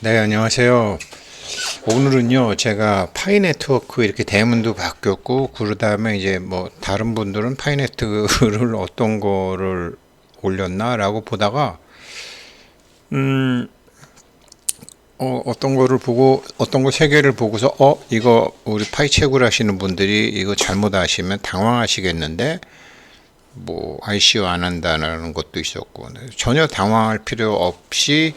네, 안녕하세요. 오늘은요, 제가 파이 네트워크 이렇게 대문도 바뀌었고, 그 다음에 이제 뭐, 다른 분들은 파이 네트를 어떤 거를 올렸나라고 보다가, 어떤 거를 보고, 어떤 거 세 개를 보고서, 이거 우리 파이 채굴 하시는 분들이 이거 잘못 하시면 당황하시겠는데, 뭐, ICO 안 한다는 것도 있었고, 전혀 당황할 필요 없이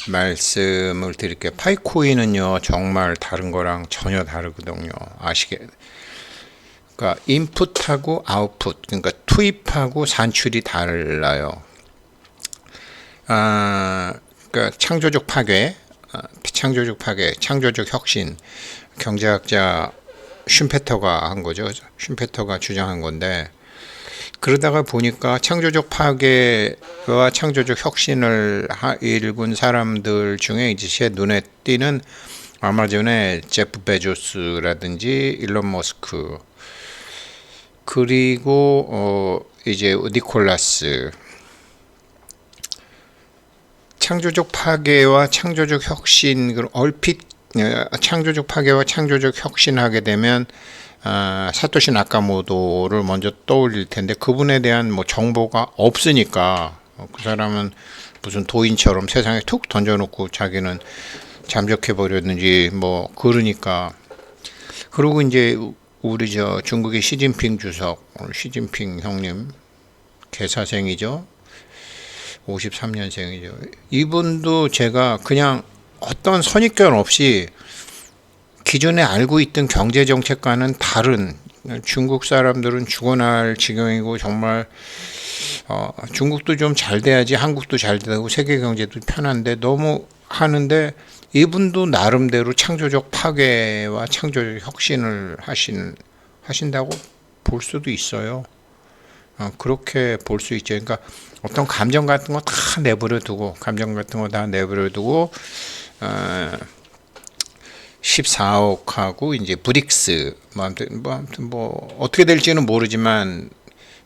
말씀을 드릴게요. 파이코인은요, 정말 다른 거랑 전혀 다르거든요. 그러니까 인풋하고 아웃풋, 그러니까 투입하고 산출이 달라요. 그러니까 창조적 파괴, 창조적 혁신, 경제학자 슌페터가 한 거죠. 슌페터가 주장한 건데, 그러다가 보니까 창조적 파괴와 창조적 혁신을 일군 사람들 중에 이제 제 눈에 띄는 아마존의 제프 베조스라든지 일론 머스크, 그리고 이제 니콜라스. 창조적 파괴와 창조적 혁신, 얼핏 창조적 파괴와 창조적 혁신하게 되면 사토시 나카모토를 먼저 떠올릴 텐데, 그분에 대한 뭐 정보가 없으니까 그 사람은 무슨 도인처럼 세상에 툭 던져놓고 자기는 잠적해 버렸는지 뭐 그러니까. 그리고 이제 우리 중국의 시진핑 주석, 시진핑 형님 개사생이죠. 53년생이죠. 이분도 제가 그냥 어떤 선입견 없이 기존에 알고 있던 경제 정책과는 다른, 중국 사람들은 죽어날 지경이고 정말 중국도 좀 잘 돼야지 한국도 잘 되고 세계 경제도 편한데 너무 하는데, 이분도 나름대로 창조적 파괴와 창조적 혁신을 하신다고 볼 수도 있어요. 그렇게 볼 수 있죠. 그러니까 어떤 감정 같은 거 다 내버려 두고, 14억하고 이제 브릭스, 아무튼 뭐 어떻게 될지는 모르지만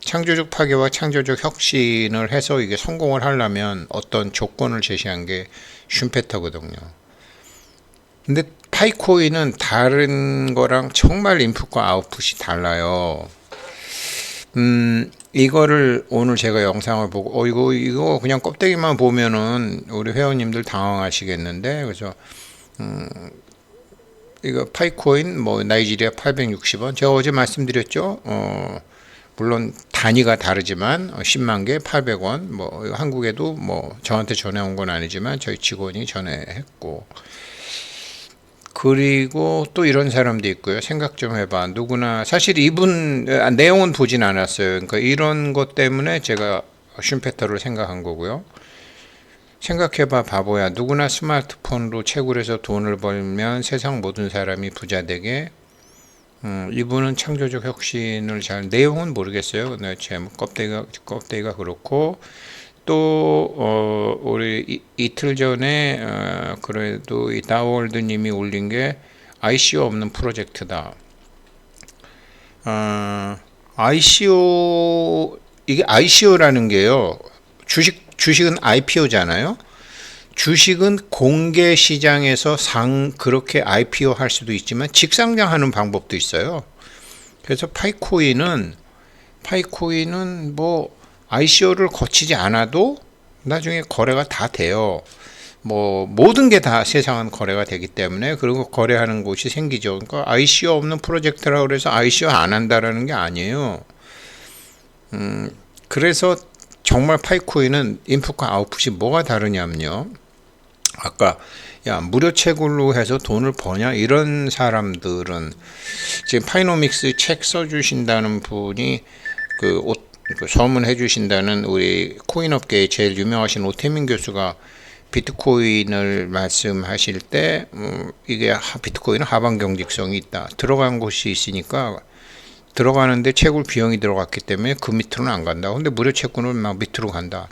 창조적 파괴와 창조적 혁신을 해서 이게 성공을 하려면 어떤 조건을 제시한 게 슌페터거든요. 근데 파이코인은 다른 거랑 정말 인풋과 아웃풋이 달라요. 이거를 오늘 제가 영상을 보고, 이거 그냥 껍데기만 보면은 우리 회원님들 당황하시겠는데, 그래서 이거 파이코인 뭐 나이지리아 860원, 제가 어제 말씀드렸죠. 물론 단위가 다르지만 10만 개 800원, 뭐 한국에도 뭐 저한테 전해온 건 아니지만 저희 직원이 전해했고, 그리고 또 이런 사람도 있고요. 생각 좀 해봐. 누구나 사실 이분 내용은 보진 않았어요. 그러니까 이런 것 때문에 제가 슌페터를 생각한 거고요. 생각해봐, 바보야. 누구나 스마트폰으로 채굴해서 돈을 벌면 세상 모든 사람이 부자 되게. 이분은 창조적 혁신을 내용은 모르겠어요. 근데 제목 껍데기가 그렇고, 또 우리 이틀 전에 그래도 이 다월드님이 올린 게 ICO 없는 프로젝트다. ICO, 이게 ICO라는 게요, 주식은 IPO잖아요. 주식은 공개 시장에서 그렇게 IPO 할 수도 있지만 직상장하는 방법도 있어요. 그래서 파이코인은 뭐 ICO를 거치지 않아도 나중에 거래가 다 돼요. 뭐 모든 게 다 세상은 거래가 되기 때문에, 그리고 거래하는 곳이 생기죠. 그러니까 ICO 없는 프로젝트라고 해서 ICO 안 한다라는 게 아니에요. 그래서 정말 파이코인은 인풋과 아웃풋이 뭐가 다르냐면요, 아까 야 무료 채굴로 해서 돈을 버냐 이런 사람들은, 지금 파이노믹스 책 써주신다는 분이 그 서문해 주신다는 우리 코인 업계의 제일 유명하신 오태민 교수가 비트코인을 말씀하실 때, 이게 비트코인은 하방 경직성이 있다. 들어간 곳이 있으니까 들어가는데 채굴 비용이 들어갔기 때문에 그 밑으로는 안 간다. 근데 무료 채굴은 막 밑으로 간다.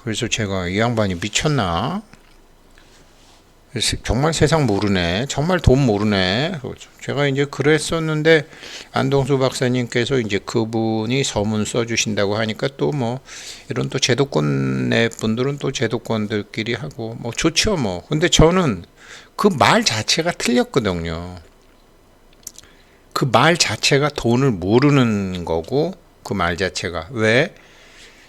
그래서 제가 이 양반이 미쳤나? 정말 세상 모르네. 정말 돈 모르네. 제가 이제 그랬었는데 안동수 박사님께서 이제 그분이 서문 써주신다고 하니까 또 뭐 이런 또 제도권 내 분들은 또 제도권들끼리 하고 뭐 좋죠 뭐. 근데 저는 그 말 자체가 틀렸거든요. 그 말 자체가 돈을 모르는 거고 그 말 자체가 왜?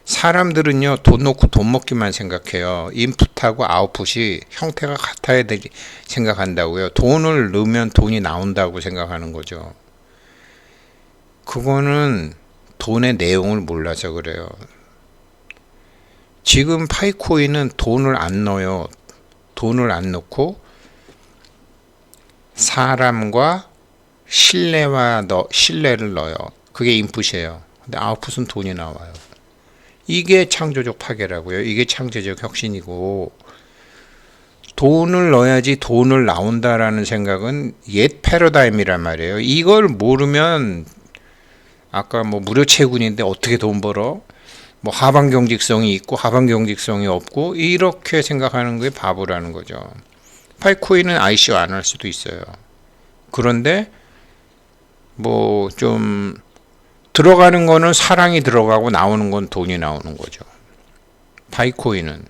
사람들은요 돈 놓고 돈 먹기만 생각해요. 인풋하고 아웃풋이 형태가 같아야 되지 생각한다고요. 돈을 넣으면 돈이 나온다고 생각하는 거죠. 그거는 돈의 내용을 몰라서 그래요. 지금 파이코인은 돈을 안 넣어요. 돈을 안 넣고 사람과 신뢰를 넣어요. 그게 인풋이에요. 근데 아웃풋은 돈이 나와요. 이게 창조적 파괴라고요. 이게 창조적 혁신이고 돈을 넣어야지 돈을 나온다라는 생각은 옛 패러다임이란 말이에요. 이걸 모르면 아까 뭐 무료 채굴인데 어떻게 돈 벌어? 뭐 하방 경직성이 있고 하방 경직성이 없고 이렇게 생각하는 게 바보라는 거죠. 파이코인은 ICO 안 할 수도 있어요. 그런데 뭐 좀 들어가는 거는 사랑이 들어가고 나오는 건 돈이 나오는 거죠. 파이코인은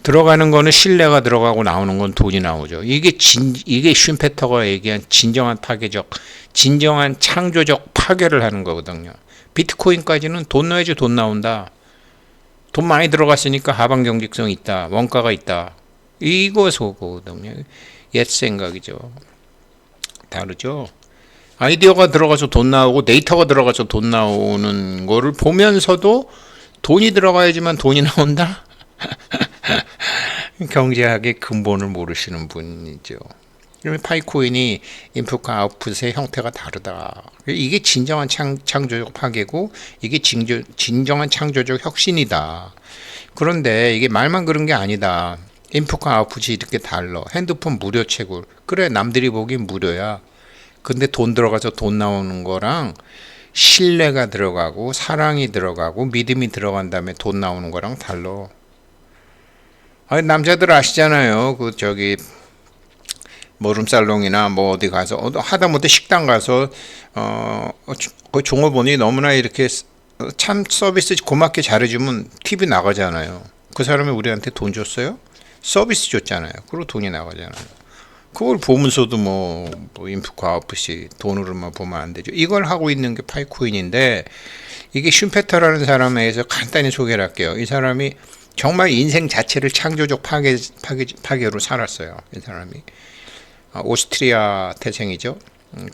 들어가는 거는 신뢰가 들어가고 나오는 건 돈이 나오죠. 이게 슈페터가 얘기한 진정한 진정한 창조적 파괴를 하는 거거든요. 비트코인까지는 돈 넣어야지 돈 나온다. 돈 많이 들어갔으니까 하방 경직성이 있다. 원가가 있다. 이거거든요. 옛 생각이죠. 다르죠. 아이디어가 들어가서 돈 나오고 데이터가 들어가서 돈 나오는 거를 보면서도 돈이 들어가야지만 돈이 나온다? 경제학의 근본을 모르시는 분이죠. 그러면 파이코인이 인풋과 아웃풋의 형태가 다르다. 이게 진정한 창조적 파괴고 이게 진정한 창조적 혁신이다. 그런데 이게 말만 그런 게 아니다. 인풋과 아웃풋이 이렇게 달라. 핸드폰 무료 채굴. 그래 남들이 보기엔 무료야. 근데 돈 들어가서 돈 나오는 거랑 신뢰가 들어가고 사랑이 들어가고 믿음이 들어간 다음에 돈 나오는 거랑 달라. 아니, 남자들 아시잖아요. 그 저기 머름살롱이나 뭐 어디 가서 하다못해 식당 가서 그 종업원이 너무나 이렇게 참 서비스 고맙게 잘해주면 팁이 나가잖아요. 그 사람이 우리한테 돈 줬어요? 서비스 줬잖아요. 그리고 돈이 나가잖아요. 그걸 보면서도 뭐 인풋과 아웃풋이 돈으로만 보면 안 되죠. 이걸 하고 있는 게 파이코인인데 이게 슈페터라는 사람에 의해서 간단히 소개를 할게요. 이 사람이 정말 인생 자체를 창조적 파괴로 살았어요. 이 사람이 오스트리아 태생이죠.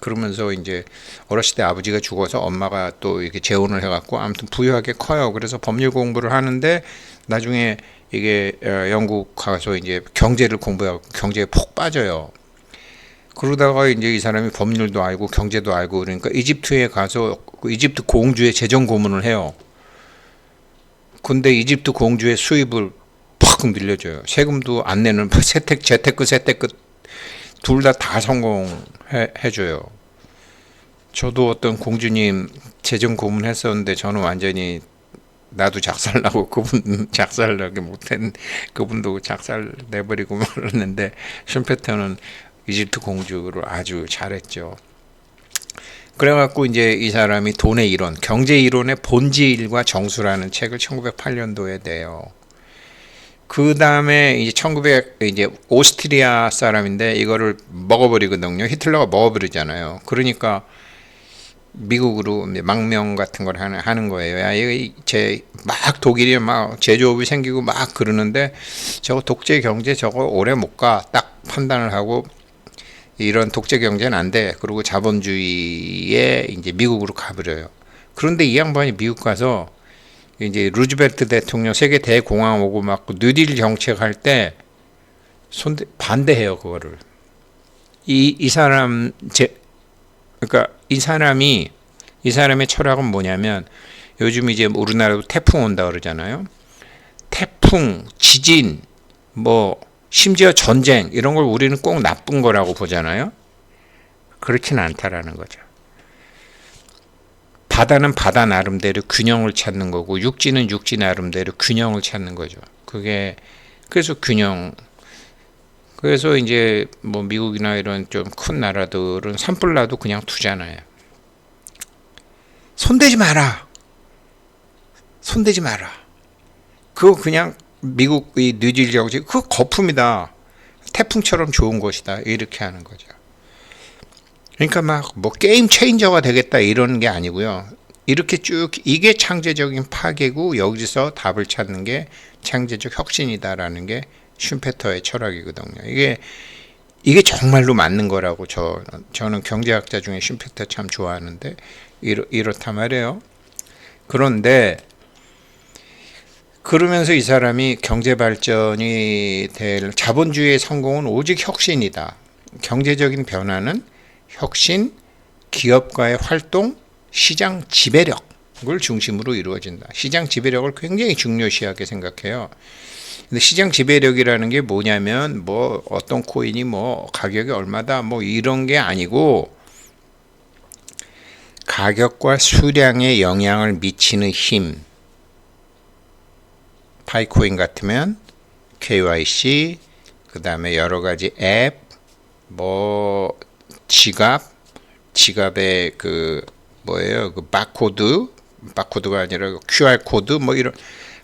그러면서 이제 어렸을 때 아버지가 죽어서 엄마가 또 이렇게 재혼을 해갖고 아무튼 부유하게 커요. 그래서 법률 공부를 하는데 나중에 이게 영국 가서 이제 경제를 공부하고 경제에 푹 빠져요. 그러다가 이제 이 사람이 법률도 알고 경제도 알고 그러니까 이집트에 가서 이집트 공주의 재정 고문을 해요. 근데 이집트 공주의 수입을 팍 늘려줘요. 세금도 안 내는 재테크 둘 다 성공해줘요. 저도 어떤 공주님 재정 고문했었는데 저는 완전히 나도 작살나고 그분 작살나게 못한 그분도 작살 내버리고 말았는데 슈페터는 이집트 공주를 아주 잘했죠. 그래갖고 이제 이 사람이 돈의 이론, 경제 이론의 본질과 정수라는 책을 1908년도에 내요. 그 다음에 이제 이제 오스트리아 사람인데 이거를 먹어버리거든요. 히틀러가 먹어버리잖아요. 그러니까 미국으로 망명 같은 걸 하는 거예요. 야, 막 독일이 막 제조업이 생기고 막 그러는데 저거 독재 경제 저거 오래 못 가. 딱 판단을 하고 이런 독재 경제는 안 돼. 그리고 자본주의에 이제 미국으로 가버려요. 그런데 이 양반이 미국 가서 이제 루즈벨트 대통령 세계 대공황 오고 막 뉴딜 정책 할 때 반대해요 그거를. 그러니까 이 사람의 철학은 뭐냐면 요즘 이제 우리나라도 태풍 온다 그러잖아요. 태풍, 지진, 뭐 심지어 전쟁 이런 걸 우리는 꼭 나쁜 거라고 보잖아요. 그렇진 않다라는 거죠. 바다는 바다 나름대로 균형을 찾는 거고 육지는 육지 나름대로 균형을 찾는 거죠. 그래서 균형 그래서 이제 뭐 미국이나 이런 좀 큰 나라들은 산불 나도 그냥 두잖아요. 손대지 마라. 손대지 마라. 그거 그냥 미국의 뉴질리하고 그거 거품이다. 태풍처럼 좋은 것이다. 이렇게 하는 거죠. 그러니까 막 뭐 게임 체인저가 되겠다 이런 게 아니고요. 이렇게 쭉 이게 창제적인 파괴고 여기서 답을 찾는 게 창제적 혁신이다라는 게 슈페터의 철학이거든요. 이게 정말로 맞는 거라고 저는 경제학자 중에 슈페터 참 좋아하는데 이렇단 말이에요. 그런데 그러면서 이 사람이 경제 발전이 될 자본주의의 성공은 오직 혁신이다. 경제적인 변화는 혁신, 기업가의 활동, 시장 지배력을 중심으로 이루어진다. 시장 지배력을 굉장히 중요시하게 생각해요. 근데 시장 지배력이라는 게 뭐냐면 뭐 어떤 코인이 뭐 가격이 얼마다 뭐 이런 게 아니고 가격과 수량에 영향을 미치는 힘. 파이코인 같으면 KYC, 그 다음에 여러 가지 앱, 뭐 지갑의 그 뭐예요? 그 바코드가 아니라 QR 코드 뭐 이런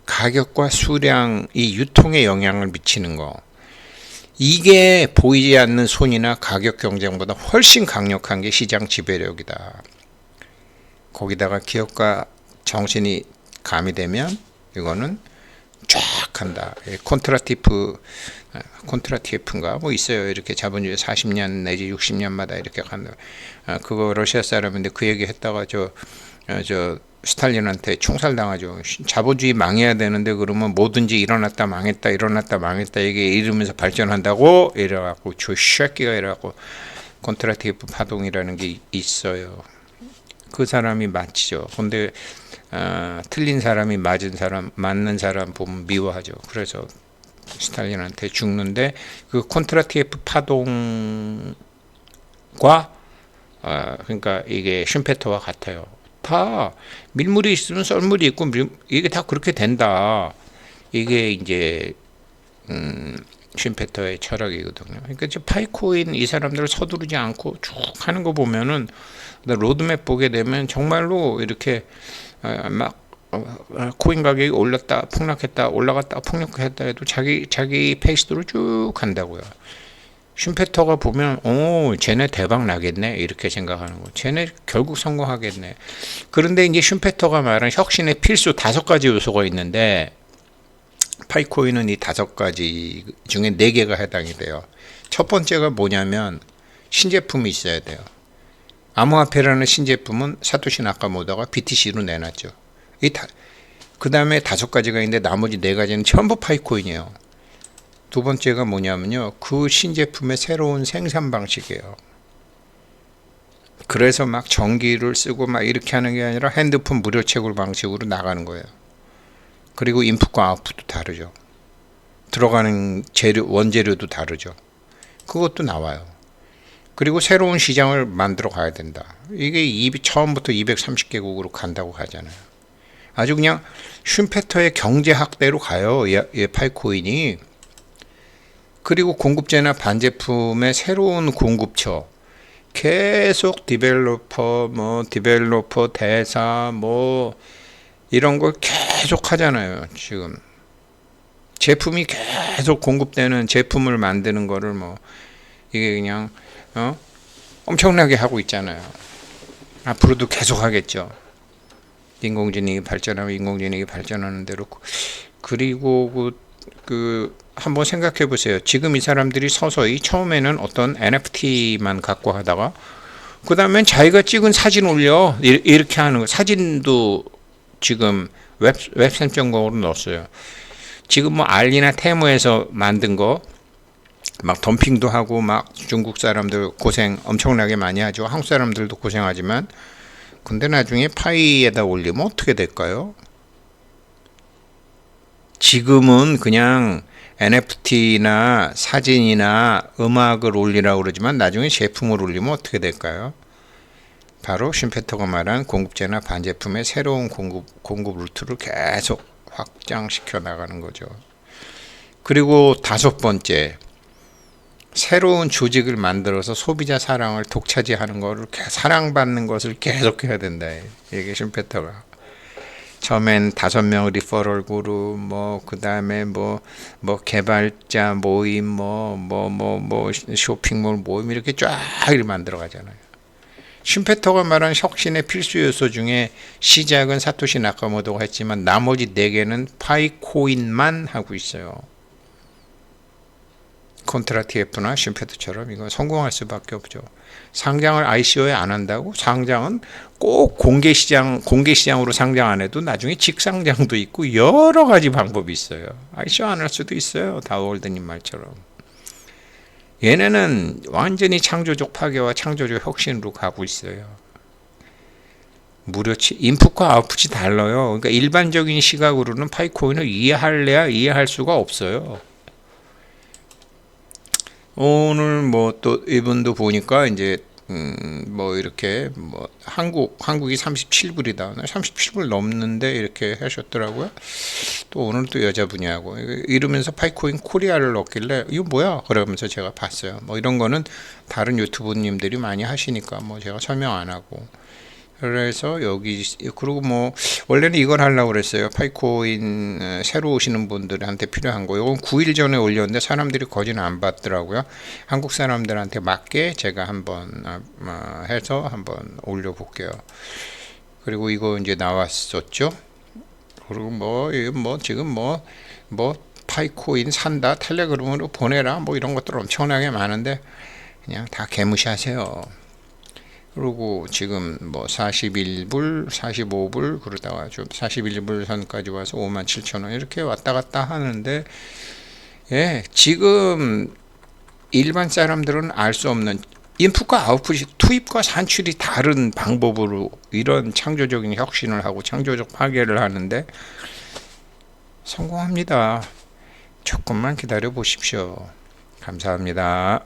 가격과 수량이 유통에 영향을 미치는 거. 이게 보이지 않는 손이나 가격 경쟁보다 훨씬 강력한 게 시장 지배력이다. 거기다가 기업가 정신이 가미되면 이거는 쫙 한다. 콘트라티프인가 뭐 있어요. 이렇게 자본주의 40년 내지 60년마다 이렇게 간다. 그거 러시아 사람인데 그 얘기 했다가 저 스탈린한테 총살당하죠. 자본주의 망해야 되는데 그러면 뭐든지 일어났다 망했다 이게 이러면서 발전한다고 이래갖고 저 새끼가 이래갖고 콘트라티프 파동이라는 게 있어요. 그 사람이 맞죠. 근데 틀린 사람이 맞는 사람 보면 미워하죠. 그래서 스탈린한테 죽는데 그 콘트라티프 파동과 그러니까 이게 슈페터와 같아요. 다 밀물이 있으면 썰물이 있고 이게 다 그렇게 된다. 이게 이제 슈페터의 철학이거든요. 그러니까 파이코인 이 사람들 서두르지 않고 쭉 하는 거 보면은 로드맵 보게 되면 정말로 이렇게 막 코인 가격이 올랐다 폭락했다 올라갔다 폭락했다 해도 자기 페이스대로 쭉 간다고요. 슈페터가 보면 쟤네 대박 나겠네 이렇게 생각하는 거. 쟤네 결국 성공하겠네. 그런데 이제 슈페터가 말한 혁신의 필수 5가지 요소가 있는데 파이코인은 이 5가지 중에 4개가 해당이 돼요. 첫 번째가 뭐냐면 신제품이 있어야 돼요. 암호화폐라는 신제품은 사토시 나카모토가 BTC로 내놨죠. 그 다음에 5가지가 있는데 나머지 4가지는 전부 파이코인이에요. 두 번째가 뭐냐면요. 그 신제품의 새로운 생산 방식이에요. 그래서 막 전기를 쓰고 막 이렇게 하는 게 아니라 핸드폰 무료 채굴 방식으로 나가는 거예요. 그리고 인풋과 아웃풋도 다르죠. 들어가는 원재료도 다르죠. 그것도 나와요. 그리고 새로운 시장을 만들어 가야 된다. 이게 처음부터 230개국으로 간다고 하잖아요. 아주 그냥 슈페터의 경제학대로 가요. 이 파이코인이. 그리고 공급제나 반제품의 새로운 공급처. 계속 디벨로퍼, 대사, 이런 걸 계속 하잖아요. 지금. 제품이 계속 공급되는 제품을 만드는 거를 이게 그냥, 엄청나게 하고 있잖아요. 앞으로도 계속 하겠죠. 인공지능이 발전하는 대로. 그리고 한번 생각해 보세요. 지금 이 사람들이 서서히 처음에는 어떤 NFT만 갖고 하다가 그 다음엔 자기가 찍은 사진 올려 이렇게 하는 거. 사진도 지금 웹 3.0으로 넣었어요. 지금 알리나 테무에서 만든 거 막 덤핑도 하고 막 중국 사람들 고생 엄청나게 많이 하죠. 한국 사람들도 고생하지만 근데 나중에 파이에다 올리면 어떻게 될까요? 지금은 그냥 NFT나 사진이나 음악을 올리라고 그러지만 나중에 제품을 올리면 어떻게 될까요? 바로 슈페터가 말한 공급제나 반제품의 새로운 공급 루트를 계속 확장시켜 나가는 거죠. 그리고 5번째, 새로운 조직을 만들어서 소비자 사랑을 독차지하는 거를 사랑받는 것을 계속해야 된다. 이게 슈페터가. 처음엔 5명 리퍼럴 그룹, 그 다음에 개발자 모임, 쇼핑몰 모임, 이렇게 쫙 만들어 가잖아요. 슈페터가 말한 혁신의 필수 요소 중에 시작은 사토시 나카모토가 했지만 나머지 4개는 파이코인만 하고 있어요. 콘트라티에프나 슈페터처럼 이거 성공할 수밖에 없죠. 상장을 ICO에 안 한다고? 상장은 꼭 공개시장으로 상장 안 해도 나중에 직상장도 있고 여러 가지 방법이 있어요. ICO 안 할 수도 있어요. 다우월드님 말처럼. 얘네는 완전히 창조적 파괴와 창조적 혁신으로 가고 있어요. 인풋과 아웃풋이 달라요. 그러니까 일반적인 시각으로는 파이코인을 이해할래야 이해할 수가 없어요. 오늘 또 이분도 보니까 이제 이렇게 한국이 37불이다. 37불 넘는데 이렇게 하셨더라고요. 또 오늘 또 여자분이하고 이러면서 파이코인 코리아를 넣길래 이거 뭐야? 그러면서 제가 봤어요. 이런 거는 다른 유튜브님들이 많이 하시니까 제가 설명 안 하고. 그래서 그리고 원래는 이걸 하려고 그랬어요. 파이코인 새로 오시는 분들한테 필요한 거. 이건 9일 전에 올렸는데 사람들이 거진 안 받더라고요. 한국 사람들한테 맞게 제가 한번 해서 한번 올려볼게요. 그리고 이거 이제 나왔었죠. 그리고 지금 파이코인 산다 텔레그램으로 보내라 이런 것들 엄청나게 많은데 그냥 다 개무시하세요. 그리고 지금 41불, 45불 그러다가 좀 41불 선까지 와서 57,000원 이렇게 왔다 갔다 하는데, 지금 일반 사람들은 알 수 없는 인풋과 아웃풋이, 투입과 산출이 다른 방법으로 이런 창조적인 혁신을 하고 창조적 파괴를 하는데 성공합니다. 조금만 기다려 보십시오. 감사합니다.